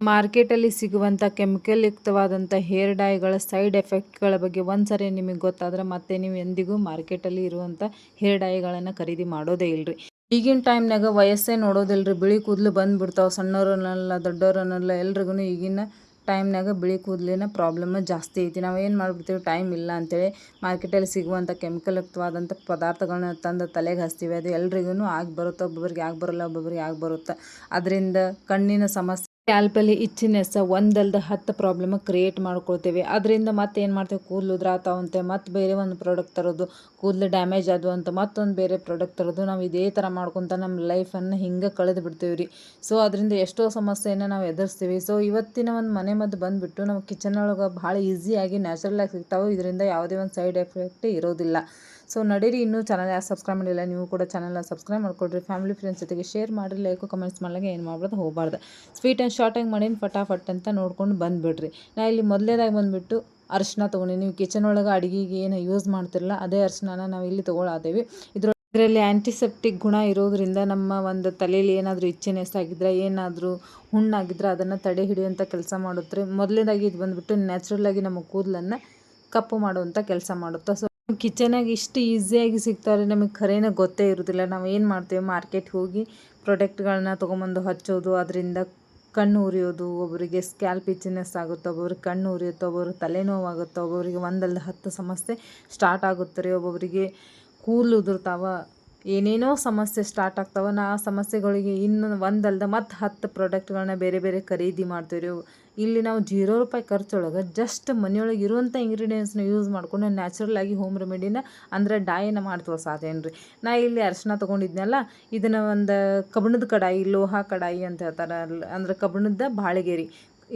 ಮಾರ್ಕೆಟಲ್ಲಿ ಸಿಗುವಂಥ chemical ಯುಕ್ತವಾದಂಥ hair ಡೈಗಳ side ಎಫೆಕ್ಟ್ಗಳ ಬಗ್ಗೆ ಒಂದ್ಸರಿ ನಿಮಗೆ ಗೊತ್ತಾದ್ರೆ ಮತ್ತೆ ನೀವು ಎಂದಿಗೂ ಮಾರ್ಕೆಟಲ್ಲಿ ಇರುವಂಥ ಹೇರ್ ಡೈಗಳನ್ನು ಖರೀದಿ ಮಾಡೋದೇ ಇಲ್ರಿ. ಈಗಿನ ಟೈಮ್ನಾಗ ವಯಸ್ಸೇ ನೋಡೋದಿಲ್ರಿ, ಬಿಳಿ ಕೂದಲು ಬಂದುಬಿಡ್ತಾವೆ. ಸಣ್ಣವ್ರನ್ನೆಲ್ಲ ದೊಡ್ಡವ್ರನ್ನೆಲ್ಲ ಎಲ್ರಿಗೂ ಈಗಿನ ಟೈಮ್ನಾಗ ಬಿಳಿ ಕೂದಲಿನ ಪ್ರಾಬ್ಲಮ್ ಜಾಸ್ತಿ ಐತಿ. ನಾವು ಏನು ಮಾಡಿಬಿಡ್ತೀವಿ, ಟೈಮ್ ಇಲ್ಲ ಅಂತೇಳಿ ಮಾರ್ಕೆಟಲ್ಲಿ ಸಿಗುವಂಥ ಕೆಮಿಕಲ್ ಯುಕ್ತವಾದಂಥ ಪದಾರ್ಥಗಳನ್ನ ತಂದು ತಲೆಗೆ ಹಚ್ತೀವಿ. ಅದು ಎಲ್ರಿಗೂ ಆಗಿ ಬರುತ್ತೆ, ಒಬ್ಬೊಬ್ರಿಗೆ ಆಗಿ ಬರೋಲ್ಲ, ಒಬ್ಬೊಬ್ರಿಗೆ ಆಗಿ ಬರುತ್ತೆ. ಅದರಿಂದ ಕಣ್ಣಿನ ಸಮಸ್ಯೆ, ಸ್ಕ್ಯಾಲ್ಪಲ್ಲಿ ಇಚ್ಚಿನೆಸ್ ಒಂದಲ್ದ 10 ಪ್ರಾಬ್ಲಮ್ ಕ್ರಿಯೇಟ್ ಮಾಡ್ಕೊಳ್ತೇವೆ. ಅದರಿಂದ ಮತ್ತೆ ಏನು ಮಾಡ್ತೇವೆ, ಕೂದಲು ಉದ್ರಾತಾವಂತೆ ಮತ್ತೆ ಬೇರೆ ಒಂದು ಪ್ರಾಡಕ್ಟ್ ತರೋದು, ಕೂದಲು ಡ್ಯಾಮೇಜ್ ಆದವು ಅಂತ ಮತ್ತೊಂದು ಬೇರೆ ಪ್ರಾಡಕ್ಟ್ ತರೋದು. ನಾವು ಇದೇ ಥರ ಮಾಡ್ಕೊತ ನಮ್ಮ ಲೈಫನ್ನು ಹಿಂಗೆ ಕಳೆದು ಬಿಡ್ತೀವಿ ರೀ. ಸೊ ಅದರಿಂದ ಎಷ್ಟೋ ಸಮಸ್ಯೆಯನ್ನು ನಾವು ಎದುರಿಸ್ತೀವಿ. ಸೊ ಇವತ್ತಿನ ಒಂದು ಮನೆ ಮದ್ದು ಬಂದುಬಿಟ್ಟು ನಾವು ಕಿಚನ್ ಒಳಗೆ ಭಾಳ ಈಸಿಯಾಗಿ ನ್ಯಾಚುರಲಾಗಿ ಸಿಗ್ತಾವೆ. ಇದರಿಂದ ಯಾವುದೇ ಒಂದು ಸೈಡ್ ಎಫೆಕ್ಟ್ ಇರೋದಿಲ್ಲ. ಸೊ ನಡೀರಿ, ಇನ್ನೂ ಚಾನಲ್ ಯಾರು ಸಬ್ಸ್ಕ್ರೈಬ್ ಮಾಡಿಲ್ಲ, ನೀವು ಕೂಡ ಚಾನಲ್ನ ಸಬ್ಸ್ಕ್ರೈಬ್ ಮಾಡ್ಕೊಳ್ರಿ. ಫ್ಯಾಮಿಲಿ ಫ್ರೆಂಡ್ಸ್ ಜೊತೆಗೆ ಶೇರ್ ಮಾಡಿರಿ, ಲೈಕು ಕಮೆಂಟ್ಸ್ ಮಾಡ್ಲಾಗ ಏನು ಮಾಡ್ಬಾರ್ದು, ಹೋಗಬಾರ್ದು. ಸ್ವೀಟ್ ಆ್ಯಂಡ್ ಶಾರ್ಟಾಗಿ ಮಾಡೀನಿ, ಫಟಾಫಟ್ ಅಂತ ನೋಡ್ಕೊಂಡು ಬಂದುಬಿಡ್ರಿ. ನಾ ಇಲ್ಲಿ ಮೊದಲೇದಾಗಿ ಬಂದುಬಿಟ್ಟು ಅರಿಶಿನ ತೊಗೊಂಡು, ನೀವು ಕಿಚನ್ ಒಳಗೆ ಅಡುಗೆಗೆ ಏನು ಯೂಸ್ ಮಾಡ್ತಿರಲ್ಲ ಅದೇ ಅರಿಶಿನ ನಾವು ಇಲ್ಲಿ ತೊಗೊಳಾದೇವಿ. ಇದರಲ್ಲಿ ಆ್ಯಂಟಿಸೆಪ್ಟಿಕ್ ಗುಣ ಇರೋದ್ರಿಂದ ನಮ್ಮ ಒಂದು ತಲೆಯಲ್ಲಿ ಏನಾದರೂ ಇಚ್ಚಿನೆಸ್ ಆಗಿದ್ರೆ, ಏನಾದರೂ ಹುಣ್ಣಾಗಿದ್ರೆ ಅದನ್ನು ತಡೆ ಹಿಡಿಯುವಂಥ ಕೆಲಸ ಮಾಡುತ್ತೆ. ಮೊದಲೇದಾಗಿ ಇದು ಬಂದುಬಿಟ್ಟು ನ್ಯಾಚುರಲಾಗಿ ನಮ್ಮ ಕೂದಲನ್ನು ಕಪ್ಪು ಮಾಡುವಂಥ ಕೆಲಸ ಮಾಡುತ್ತೆ. ಸೊ ಕಿಚನಾಗಿ ಇಷ್ಟು ಈಸಿಯಾಗಿ ಸಿಗ್ತಾರೆ, ನಮಗೆ ಖರೇನ ಗೊತ್ತೇ ಇರೋದಿಲ್ಲ. ನಾವು ಏನು ಮಾಡ್ತೀವಿ, ಮಾರ್ಕೆಟ್ಗೆ ಹೋಗಿ ಪ್ರಾಡಕ್ಟ್ಗಳನ್ನ ತೊಗೊಂಬಂದು ಹಚ್ಚೋದು, ಅದರಿಂದ ಕಣ್ಣು ಉರಿಯೋದು, ಒಬ್ಬರಿಗೆ ಸ್ಕ್ಯಾಲ್ಪ್ ಇಚ್ಚಿನೆಸ್ ಆಗುತ್ತೆ, ಒಬ್ಬೊಬ್ರಿಗೆ ಕಣ್ಣು ಉರಿಯುತ್ತೆ, ಒಬ್ಬೊಬ್ರಿಗೆ ತಲೆನೋವಾಗುತ್ತೆ, ಒಬ್ಬೊಬ್ಬರಿಗೆ ಒಂದಲ್ಲ 10 ಸಮಸ್ಯೆ ಸ್ಟಾರ್ಟ್ ಆಗುತ್ತೆ ರೀ. ಒಬ್ಬೊಬ್ಬರಿಗೆ ಕೂದಲು ಉದುರ್ತಾವ, ಏನೇನೋ ಸಮಸ್ಯೆ ಸ್ಟಾರ್ಟ್ ಆಗ್ತಾವೆ. ಆ ಸಮಸ್ಯೆಗಳಿಗೆ ಇನ್ನು ಒಂದಲ್ದ ಮತ್ತು 10 ಪ್ರಾಡಕ್ಟ್ಗಳನ್ನ ಬೇರೆ ಬೇರೆ ಖರೀದಿ ಮಾಡ್ತೀವಿ ರೀ. ಇಲ್ಲಿ ನಾವು ₹0 ಖರ್ಚೊಳಗೆ ಜಸ್ಟ್ ಮನೆಯೊಳಗೆ ಇರುವಂಥ ಇಂಗ್ರೀಡಿಯೆಂಟ್ಸ್ನ ಯೂಸ್ ಮಾಡ್ಕೊಂಡು ನ್ಯಾಚುರಲಾಗಿ ಹೋಮ್ ರೆಮಿಡಿನ ಅಂದರೆ ಡಾಯನ್ನ ಮಾಡಿ ತೋರ್ಸಾದೇನು ರೀ. ನಾ ಇಲ್ಲಿ ಅರಿಶಿನ ತೊಗೊಂಡಿದ್ನಲ್ಲ, ಇದನ್ನು ಒಂದು ಕಬ್ಬಿಣದ ಕಡಾಯಿ, ಲೋಹ ಕಡಾಯಿ ಅಂತ ಹೇಳ್ತಾರೆ, ಅಂದ್ರೆ ಕಬ್ಬಿಣದ ಬಾಳಿಗೆ.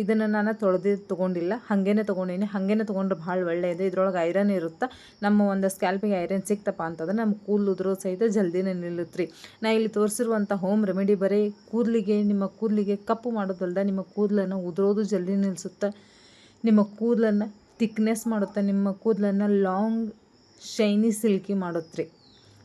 ಇದನ್ನು ನಾನು ತೊಳೆದು ತೊಗೊಂಡಿಲ್ಲ, ಹಾಗೇ ತೊಗೊಂಡಿನಿ. ಹಾಗೇ ತೊಗೊಂಡ್ರೆ ಭಾಳ ಒಳ್ಳೆಯದು. ಇದ್ರೊಳಗೆ ಐರನ್ ಇರುತ್ತೆ. ನಮ್ಮ ಒಂದು ಸ್ಕ್ಯಾಲ್ಪಿಗೆ ಐರನ್ ಸಿಕ್ತಪ್ಪ ಅಂತಂದ್ರೆ ನಮ್ಮ ಕೂದಲು ಉದುರೋ ಸಹಿತ ಜಲ್ದಿನೇ ನಿಲ್ಲುತ್ತೆ ರೀ. ನಾ ಇಲ್ಲಿ ತೋರಿಸಿರುವಂಥ ಹೋಮ್ ರೆಮಿಡಿ ಬರೀ ಕೂದಲಿಗೆ, ನಿಮ್ಮ ಕೂದಲಿಗೆ ಕಪ್ಪು ಮಾಡೋದಲ್ದ ನಿಮ್ಮ ಕೂದಲನ್ನು ಉದುರೋದು ಜಲ್ದಿ ನಿಲ್ಲಿಸುತ್ತೆ, ನಿಮ್ಮ ಕೂದಲನ್ನು ಥಿಕ್ನೆಸ್ ಮಾಡುತ್ತೆ, ನಿಮ್ಮ ಕೂದಲನ್ನು ಲಾಂಗ್ ಶೈನಿ ಸಿಲ್ಕಿ ಮಾಡುತ್ತೆ ರೀ.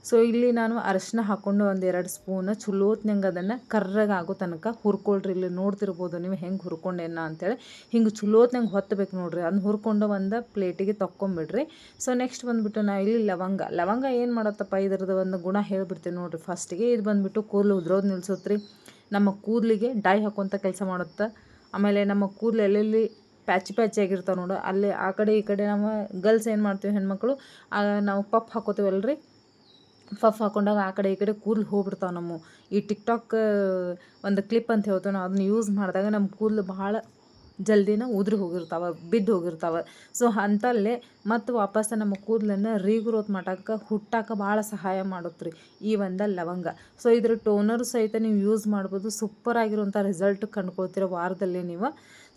ಸೊ ಇಲ್ಲಿ ನಾನು ಅರಿಶಿನ ಹಾಕ್ಕೊಂಡು 1-2 ಸ್ಪೂನ್ ಚಲೋತ್ನಂಗೆ ಅದನ್ನು ಕರ್ರಗೆ ಆಗೋ ತನಕ ಹುರ್ಕೊಳ್ರಿ. ಇಲ್ಲಿ ನೋಡ್ತಿರ್ಬೋದು ನೀವು ಹೆಂಗೆ ಹುರ್ಕೊಂಡೇನ ಅಂತೇಳಿ. ಹಿಂಗೆ ಚಲೋತ್ನಂಗೆ ಹೊತ್ತಬೇಕು ನೋಡಿರಿ. ಅದನ್ನ ಹುರ್ಕೊಂಡು ಒಂದು ಪ್ಲೇಟಿಗೆ ತಕ್ಕೊಂಬಿಡ್ರಿ. ಸೊ ನೆಕ್ಸ್ಟ್ ಬಂದುಬಿಟ್ಟು ನಾ ಇಲ್ಲಿ ಲವಂಗ ಏನು ಮಾಡತ್ತಪ್ಪ, ಇದ್ರದ್ದು ಒಂದು ಗುಣ ಹೇಳ್ಬಿಡ್ತೀನಿ ನೋಡಿರಿ. ಫಸ್ಟಿಗೆ ಇದು ಬಂದುಬಿಟ್ಟು ಕೂದಲು ಉದ್ರೋದು ನಿಲ್ಸುತ್ತೆ ರೀ, ನಮ್ಮ ಕೂದಲಿಗೆ ಡೈ ಹಾಕುವಂಥ ಕೆಲಸ ಮಾಡುತ್ತೆ. ಆಮೇಲೆ ನಮ್ಮ ಕೂದಲು ಎಲ್ಲೆಲ್ಲಿ ಪ್ಯಾಚಿ ಆಗಿರ್ತಾವೆ ನೋಡು, ಅಲ್ಲಿ ಆ ಕಡೆ ಈ ಕಡೆ ನಮ್ಮ ಗರ್ಲ್ಸ್ ಏನು ಮಾಡ್ತೀವಿ, ಹೆಣ್ಮಕ್ಳು ನಾವು ಪಫ್ ಹಾಕೋತೀವಲ್ರಿ, ಪಫ್ ಹಾಕೊಂಡಾಗ ಆ ಕಡೆ ಈ ಕಡೆ ಕೂದಲು ಹೋಗ್ಬಿಡ್ತಾವೆ ನಮ್ಮ. ಈ ಟಿಕ್ಟಾಕ್ ಒಂದು ಕ್ಲಿಪ್ ಅಂತ ಹೇಳ್ತೇವೆ ನಾವು, ಅದನ್ನ ಯೂಸ್ ಮಾಡಿದಾಗ ನಮ್ಮ ಕೂದಲು ಭಾಳ ಜಲ್ದಿನ ಉದುರಿ ಹೋಗಿರ್ತಾವೆ, ಬಿದ್ದು ಹೋಗಿರ್ತಾವೆ. ಸೊ ಅಂತಲ್ಲೇ ಮತ್ತು ವಾಪಸ್ ನಮ್ಮ ಕೂದಲನ್ನು ರೀಗ್ರೋತ್ ಮಾಡೋಕ್ಕೆ, ಹುಟ್ಟಾಕ ಭಾಳ ಸಹಾಯ ಮಾಡುತ್ತೆ ರೀ ಈ ಒಂದು ಲವಂಗ. ಸೊ ಇದ್ರ ಟೋನರ್ ಸಹಿತ ನೀವು ಯೂಸ್ ಮಾಡ್ಬೋದು, ಸೂಪರಾಗಿರುವಂಥ ರಿಸಲ್ಟ್ ಕಂಡ್ಕೊಳ್ತೀರ ವಾರದಲ್ಲಿ ನೀವು.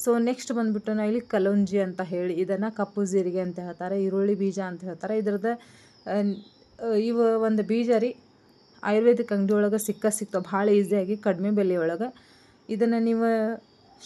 ಸೊ ನೆಕ್ಸ್ಟ್ ಬಂದುಬಿಟ್ಟು ನಾ ಇಲ್ಲಿ ಕಲೋಂಜಿ ಅಂತ ಹೇಳಿ, ಇದನ್ನು ಕಪ್ಪು ಜೀರಿಗೆ ಅಂತ ಹೇಳ್ತಾರೆ, ಈರುಳ್ಳಿ ಬೀಜ ಅಂತ ಹೇಳ್ತಾರೆ. ಇದ್ರದ್ದು ಇವು ಒಂದು ಬೀಜ ರೀ, ಆಯುರ್ವೇದಿಕ್ ಅಂಗಡಿ ಒಳಗೆ ಸಿಗ್ತಾವೆ ಭಾಳ ಈಸಿಯಾಗಿ ಕಡಿಮೆ ಬೆಲೆಯೊಳಗೆ. ಇದನ್ನು ನೀವು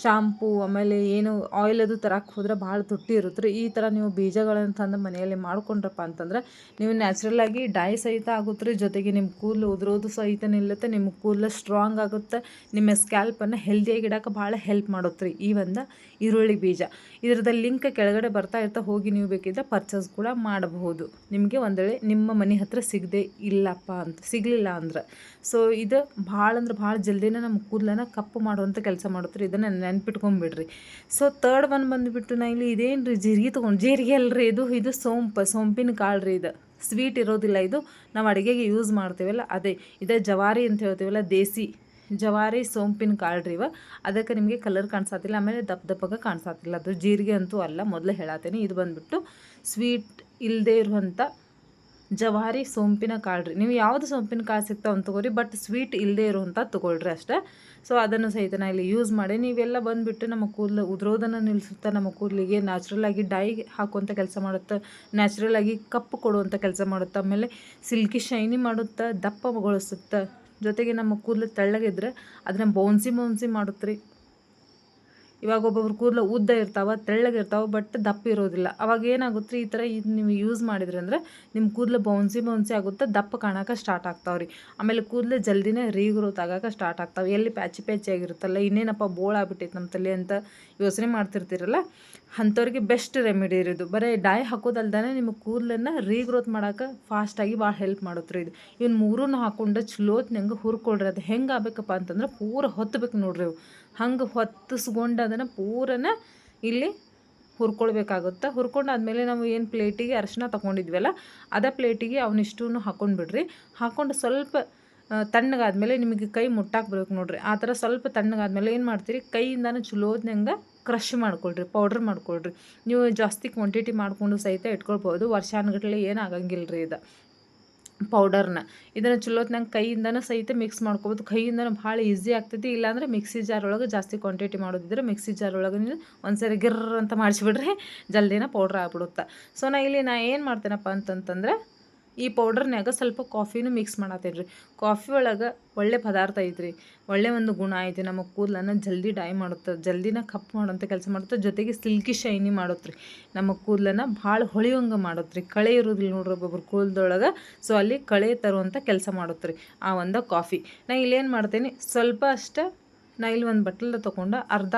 ಶಾಂಪೂ ಆಮೇಲೆ ಏನು ಆಯಿಲ್ ಅದು ತರಕ್ಕೆ ಹೋದ್ರೆ ಭಾಳ ತುಟ್ಟಿ ಇರುತ್ತೆ ರೀ. ಈ ಥರ ನೀವು ಬೀಜಗಳನ್ನು ತಂದು ಮನೆಯಲ್ಲಿ ಮಾಡ್ಕೊಂಡ್ರಪ್ಪ ಅಂತಂದ್ರೆ ನೀವು ನ್ಯಾಚುರಲಾಗಿ ಡೈ ಸಹಿತ ಆಗುತ್ತೆ ರೀ, ಜೊತೆಗೆ ನಿಮ್ಮ ಕೂದಲು ಉದುರೋದು ಸಹಿತ ನಿಲ್ಲುತ್ತೆ, ನಿಮ್ಮ ಕೂದಲು ಸ್ಟ್ರಾಂಗ್ ಆಗುತ್ತೆ, ನಿಮ್ಮ ಸ್ಕ್ಯಾಲ್ಪನ್ನು ಹೆಲ್ದಿಯಾಗಿ ಇಡೋಕೆ ಭಾಳ ಹೆಲ್ಪ್ ಮಾಡುತ್ತೆ ರೀ ಈ ಒಂದು ಈರುಳ್ಳಿ ಬೀಜ. ಇದ್ರದ್ದು ಲಿಂಕ್ ಕೆಳಗಡೆ ಬರ್ತಾ ಹೋಗಿ ನೀವು ಬೇಕಿದ್ದರೆ ಪರ್ಚೇಸ್ ಕೂಡ ಮಾಡಬಹುದು, ನಿಮಗೆ ಒಂದು ವೇಳೆ ನಿಮ್ಮ ಮನೆ ಹತ್ತಿರ ಸಿಗಲಿಲ್ಲ ಅಂದ್ರೆ. ಸೊ ಇದು ಭಾಳ ಅಂದ್ರೆ ಭಾಳ ಜಲ್ದಿನೇ ನಮ್ಮ ಕೂದಲನ್ನು ಕಪ್ಪು ಮಾಡುವಂಥ ಕೆಲಸ ಮಾಡುತ್ತೆ ರೀ. ಇದನ್ನು ನೆನ್ಪಿಟ್ಕೊಂಡ್ಬಿಡ್ರಿ. ಸೊ ತರ್ಡ್ ಒನ್ ಬಂದುಬಿಟ್ಟು ನಾ ಇಲ್ಲಿ ಇದೇನು ರೀ, ಜೀರಿಗೆ ಅಲ್ರಿ, ಇದು ಸೋಂಪಿನ ಕಾಳು ರೀ. ಇದು ಸ್ವೀಟ್ ಇರೋದಿಲ್ಲ, ಇದು ನಾವು ಅಡುಗೆಗೆ ಯೂಸ್ ಮಾಡ್ತೀವಲ್ಲ ಅದೇ. ಇದು ಜವಾರಿ ಅಂತ ಹೇಳ್ತೀವಲ್ಲ, ದೇಸಿ ಜವಾರಿ ಸೋಂಪಿನ ಕಾಳು ರೀ ಇವ. ಅದಕ್ಕೆ ನಿಮಗೆ ಕಲರ್ ಕಾಣಿಸತ್ತಿಲ್ಲ, ಆಮೇಲೆ ದಪ್ಪಗೆ ಕಾಣಿಸತ್ತಿಲ್ಲ. ಅದು ಜೀರಿಗೆ ಅಂತೂ ಅಲ್ಲ, ಮೊದಲೇ ಹೇಳತ್ತೀನಿ. ಇದು ಬಂದುಬಿಟ್ಟು ಸ್ವೀಟ್ ಇಲ್ಲದೆ ಇರುವಂಥ ಜವಾರಿ ಸೋಂಪಿನ ಕಾಳು ರೀ. ನೀವು ಯಾವುದು ಸೋಂಪಿನ ಕಾಳು ಸಿಗ್ತಾವೆ ಅಂತ ತೊಗೊರಿ, ಬಟ್ ಸ್ವೀಟ್ ಇಲ್ಲದೆ ಇರುವಂಥ ತೊಗೊಳ್ರಿ ಅಷ್ಟೇ. ಸೊ ಅದನ್ನು ಸಹಿತ ನಾ ಇಲ್ಲಿ ಯೂಸ್ ಮಾಡಿ, ನೀವೆಲ್ಲ ಬಂದುಬಿಟ್ಟು ನಮ್ಮ ಕೂದಲು ಉದುರೋದನ್ನು ನಿಲ್ಲಿಸುತ್ತೆ, ನಮ್ಮ ಕೂದಲಿಗೆ ನ್ಯಾಚುರಲಾಗಿ ಡೈ ಹಾಕುವಂಥ ಕೆಲಸ ಮಾಡುತ್ತೆ, ನ್ಯಾಚುರಲಾಗಿ ಕಪ್ಪು ಕೊಡುವಂಥ ಕೆಲಸ ಮಾಡುತ್ತೆ, ಆಮೇಲೆ ಸಿಲ್ಕಿ ಶೈನಿ ಮಾಡುತ್ತೆ, ದಪ್ಪಗೊಳಿಸುತ್ತೆ, ಜೊತೆಗೆ ನಮ್ಮ ಕೂದಲು ತೆಳ್ಳಗಿದ್ರೆ ಅದನ್ನು ಬೌನ್ಸಿ ಮಾಡುತ್ತೆ ರೀ. ಇವಾಗ ಒಬ್ಬೊಬ್ರು ಕೂದಲು ಉದ್ದ ಇರ್ತಾವೆ, ತೆಳ್ಳಗಿರ್ತಾವೆ, ಬಟ್ ದಪ್ಪ ಇರೋದಿಲ್ಲ. ಅವಾಗ ಏನಾಗುತ್ತೆ ರೀ, ಈ ಥರ ಇದು ನೀವು ಯೂಸ್ ಮಾಡಿದ್ರಿ ಅಂದ್ರೆ ನಿಮ್ಮ ಕೂದಲು ಬೌನ್ಸಿ ಆಗುತ್ತೆ, ದಪ್ಪ ಕಾಣೋಕೆ ಸ್ಟಾರ್ಟ್ ಆಗ್ತಾವೆ ರೀ. ಆಮೇಲೆ ಕೂದಲು ಜಲ್ದಿನೇ ರೀಗ್ರೋತ್ ಆಗೋಕೆ ಸ್ಟಾರ್ಟ್ ಆಗ್ತಾವೆ. ಎಲ್ಲಿ ಪ್ಯಾಚಿ ಆಗಿರುತ್ತಲ್ಲ, ಇನ್ನೇನಪ್ಪ ಬೋಳ್ ಆಗ್ಬಿಟ್ಟೈತೆ ನಮ್ಮ ತಲೆ ಅಂತ ಯೋಚನೆ ಮಾಡ್ತಿರ್ತೀರಲ್ಲ, ಅಂಥವ್ರಿಗೆ ಬೆಸ್ಟ್ ರೆಮಿಡಿ ಇರೋದು. ಬರೀ ಡೈ ಹಾಕೋದಲ್ದೇ ನಿಮ್ಮ ಕೂದಲನ್ನು ರೀಗ್ರೋತ್ ಮಾಡೋಕೆ ಫಾಸ್ಟಾಗಿ ಭಾಳ ಹೆಲ್ಪ್ ಮಾಡುತ್ತೆ ರೀ ಇದು. ಇವ್ನು ಮೂರನ್ನು ಹಾಕ್ಕೊಂಡು ಚಲೋತ್ನಂಗೆ ಹುರ್ಕೊಳ್ರಿ. ಅದು ಹೆಂಗೆ ಆಗ್ಬೇಕಪ್ಪ ಅಂತಂದ್ರೆ ಪೂರ ಹೊತ್ತಬೇಕು ನೋಡ್ರಿ ಇವು. ಹಂಗೆ ಹೊತ್ತಿಸ್ಕೊಂಡು ಅದನ್ನು ಪೂರನ ಇಲ್ಲಿ ಹುರ್ಕೊಳ್ಬೇಕಾಗುತ್ತೆ. ಹುರ್ಕೊಂಡಾದ್ಮೇಲೆ ನಾವು ಏನು ಪ್ಲೇಟಿಗೆ ಅರಿಶಿನ ತೊಗೊಂಡಿದ್ವಲ್ಲ, ಅದೇ ಪ್ಲೇಟಿಗೆ ಅವನಿಷ್ಟೂ ಹಾಕ್ಕೊಂಡು ಬಿಡ್ರಿ. ಹಾಕ್ಕೊಂಡು ಸ್ವಲ್ಪ ತಣ್ಣಗಾದ್ಮೇಲೆ ನಿಮಗೆ ಕೈ ಮುಟ್ಟಾಕ್ ಬರ್ಬೇಕು ನೋಡ್ರಿ. ಆ ಥರ ಸ್ವಲ್ಪ ತಣ್ಣಗಾದ್ಮೇಲೆ ಏನು ಮಾಡ್ತೀರಿ, ಕೈಯಿಂದನೂ ಚಲೋತ್ನಂಗೆ ಕ್ರಷ್ ಮಾಡ್ಕೊಳ್ರಿ, ಪೌಡ್ರ್ ಮಾಡ್ಕೊಳ್ರಿ. ನೀವು ಜಾಸ್ತಿ ಕ್ವಾಂಟಿಟಿ ಮಾಡಿಕೊಂಡು ಸಹಿತ ಇಟ್ಕೊಳ್ಬೋದು. ವರ್ಷಾನುಗಟ್ಟಲೆ ಏನು ಆಗಂಗಿಲ್ಲ ರೀ ಇದು ಪೌಡರ್ನ. ಇದನ್ನು ಚಲೋತ್ನಂಗೆ ಕೈಯಿಂದನೂ ಸಹಿತ ಮಿಕ್ಸ್ ಮಾಡ್ಕೊಬೋದು. ಕೈಯಿಂದನೂ ಭಾಳ ಈಸಿ ಆಗ್ತೈತಿ. ಇಲ್ಲಾಂದರೆ ಮಿಕ್ಸಿ ಜಾರ್ ಒಳಗೆ ಜಾಸ್ತಿ ಕ್ವಾಂಟಿಟಿ ಮಾಡೋದಿದ್ರೆ ಮಿಕ್ಸಿ ಜಾರ್ ಒಳಗೆ ನೀವು ಒಂದ್ಸರಿ ಗಿರ್ರ್ ಅಂತ ಮಾಡಿಸ್ಬಿಡ್ರಿ, ಜಲ್ದಿನ ಪೌಡ್ರ್ ಆಗ್ಬಿಡುತ್ತೆ. ಸೊ ಇಲ್ಲಿ ನಾ ಏನು ಮಾಡ್ತೇನಪ್ಪ ಅಂತಂತಂದ್ರೆ, ಈ ಪೌಡರ್ನ್ಯಾಗ ಸ್ವಲ್ಪ ಕಾಫಿನೂ ಮಿಕ್ಸ್ ಮಾಡತ್ತೇನೆ ರೀ. ಕಾಫಿ ಒಳಗೆ ಒಳ್ಳೆ ಪದಾರ್ಥ ಐತ್ರಿ, ಒಳ್ಳೆ ಒಂದು ಗುಣ ಐತಿ. ನಮ್ಮ ಕೂದಲನ್ನು ಜಲ್ದಿ ಡೈ ಮಾಡುತ್ತೆ, ಜಲ್ದಿನ ಕಪ್ಪು ಮಾಡೋಂಥ ಕೆಲಸ ಮಾಡುತ್ತೆ. ಜೊತೆಗೆ ಸಿಲ್ಕಿ ಶೈನಿ ಮಾಡುತ್ತೆ ರೀ. ನಮ್ಮ ಕೂದಲನ್ನು ಭಾಳ ಹೊಳೆಯೋಂಗೆ ಮಾಡುತ್ತೆ ರೀ. ಕಳೆ ಇರೋದಿಲ್ಲ ನೋಡ್ರಿ ಒಬ್ಬೊಬ್ರು ಕೂದಲೊಳಗೆ, ಸೊ ಅಲ್ಲಿ ಕಳೆ ತರುವಂಥ ಕೆಲಸ ಮಾಡುತ್ತೆ ರೀ ಆ ಒಂದು ಕಾಫಿ. ನಾ ಇಲ್ಲೇನು ಮಾಡ್ತೇನೆ, ಸ್ವಲ್ಪ ಅಷ್ಟೇ ನಾ ಇಲ್ಲಿ ಒಂದು ಬಟ್ಲಲ್ಲಿ ತೊಗೊಂಡು ಅರ್ಧ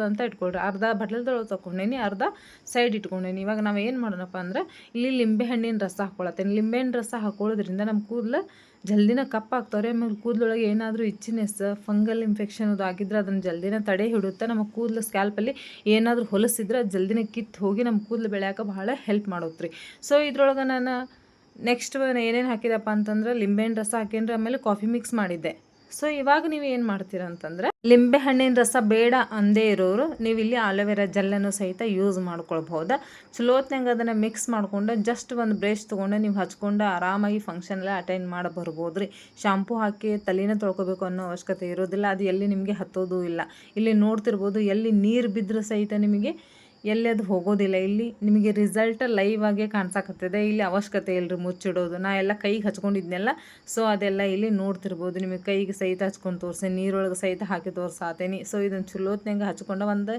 ಅಂತ ಇಟ್ಕೊಳ್ರಿ. ಅರ್ಧ ಬಟ್ಲದೊಳಗೆ ತೊಗೊಂಡೇನಿ, ಅರ್ಧ ಸೈಡ್ ಇಟ್ಕೊಂಡೇನಿ. ಇವಾಗ ನಾವು ಏನು ಮಾಡೋಣಪ್ಪ ಅಂದ್ರೆ, ಇಲ್ಲಿ ಲಿಂಬೆಹಣ್ಣಿನ ರಸ ಹಾಕ್ಕೊಳತ್ತೇನೆ. ಲಿಂಬೆಹಣ್ಣು ರಸ ಹಾಕೊಳ್ಳೋದ್ರಿಂದ ನಮ್ಮ ಕೂದಲು ಜಲ್ದಿನ ಕಪ್ಪಾಗ್ತವ್ರೆ. ಆಮೇಲೆ ಕೂದಲೊಳಗೆ ಏನಾದರೂ ಇಚ್ಚಿನೆಸ್, ಫಂಗಲ್ ಇನ್ಫೆಕ್ಷನ್ ಅದು ಆಗಿದ್ರೆ ಅದನ್ನು ಜಲ್ದಿನ ತಡೆ ಹಿಡುತ್ತೆ. ನಮ್ಮ ಕೂದಲು ಸ್ಕ್ಯಾಲ್ಪಲ್ಲಿ ಏನಾದರೂ ಹೊಲಸಿದ್ರೆ ಅದು ಜಲ್ದಿನ ಕಿತ್ತು ಹೋಗಿ ನಮ್ಮ ಕೂದಲು ಬೆಳೆಯೋಕೆ ಭಾಳ ಹೆಲ್ಪ್ ಮಾಡುತ್ತೆ ರೀ. ಸೊ ಇದ್ರೊಳಗೆ ನಾನು ನೆಕ್ಸ್ಟ್ ಏನೇನು ಹಾಕಿದಪ್ಪ ಅಂತಂದ್ರೆ, ಲಿಂಬೆಹಣ್ಣು ರಸ ಹಾಕೇನ್ರಿ, ಆಮೇಲೆ ಕಾಫಿ ಮಿಕ್ಸ್ ಮಾಡಿದ್ದೆ. ಸೊ ಇವಾಗ ನೀವು ಏನು ಮಾಡ್ತೀರ ಅಂತಂದ್ರೆ, ಲಿಂಬೆ ಹಣ್ಣಿನ ರಸ ಬೇಡ ಅಂದೇ ಇರೋರು ನೀವು ಇಲ್ಲಿ ಆಲೋವೆರಾ ಜೆಲ್ಲನ್ನು ಸಹಿತ ಯೂಸ್ ಮಾಡ್ಕೊಳ್ಬಹುದು. ಚಲೋತ್ನಂಗೆ ಅದನ್ನು ಮಿಕ್ಸ್ ಮಾಡಿಕೊಂಡು ಜಸ್ಟ್ ಒಂದು ಬ್ರಷ್ ತೊಗೊಂಡು ನೀವು ಹಚ್ಕೊಂಡು ಆರಾಮಾಗಿ ಫಂಕ್ಷನೆಲ್ಲ ಅಟೆಂಡ್ ಮಾಡಿ ಬರ್ಬೋದು ರೀ. ಶಾಂಪೂ ಹಾಕಿ ತಲೆನ ತೊಳ್ಕೊಬೇಕು ಅನ್ನೋ ಅವಶ್ಯಕತೆ ಇರೋದಿಲ್ಲ. ಅದು ಎಲ್ಲಿ ನಿಮಗೆ ಹತ್ತೋದು ಇಲ್ಲ. ಇಲ್ಲಿ ನೋಡ್ತಿರ್ಬೋದು, ಎಲ್ಲಿ ನೀರು ಬಿದ್ದರೂ ಸಹಿತ ನಿಮಗೆ ಎಲ್ಲಿ ಅದು ಹೋಗೋದಿಲ್ಲ. ಇಲ್ಲಿ ನಿಮಗೆ ರಿಸಲ್ಟ್ ಲೈವ್ ಆಗೇ ಕಾಣಿಸಾಕತ್ತದೆ. ಇಲ್ಲಿ ಅವಶ್ಯಕತೆ ಇಲ್ಲರಿ ಮುಚ್ಚಿಡೋದು. ನಾ ಎಲ್ಲ ಕೈಗೆ ಹಚ್ಕೊಂಡಿದ್ನೆಲ್ಲ, ಸೊ ಅದೆಲ್ಲ ಇಲ್ಲಿ ನೋಡ್ತಿರ್ಬೋದು. ನಿಮಗೆ ಕೈಗೆ ಸಹಿತ ಹಚ್ಕೊಂಡು ತೋರಿಸಿ, ನೀರೊಳಗೆ ಸಹಿತ ಹಾಕಿ ತೋರಿಸಾತೇನಿ. ಸೊ ಇದನ್ನು ಚಲೋತ್ನಂಗೆ ಹಚ್ಕೊಂಡು ಒಂದು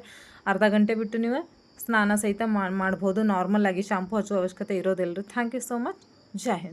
ಅರ್ಧ ಗಂಟೆ ಬಿಟ್ಟು ನೀವು ಸ್ನಾನ ಸಹಿತ ಮಾಡ್ಬೋದು. ನಾರ್ಮಲ್ ಆಗಿ ಶಾಂಪೂ ಹಚ್ಚೋ ಅವಶ್ಯಕತೆ ಇರೋದಿಲ್ಲ ರೀ. Thank you so much. ಜೈ ಹಿಂದ್.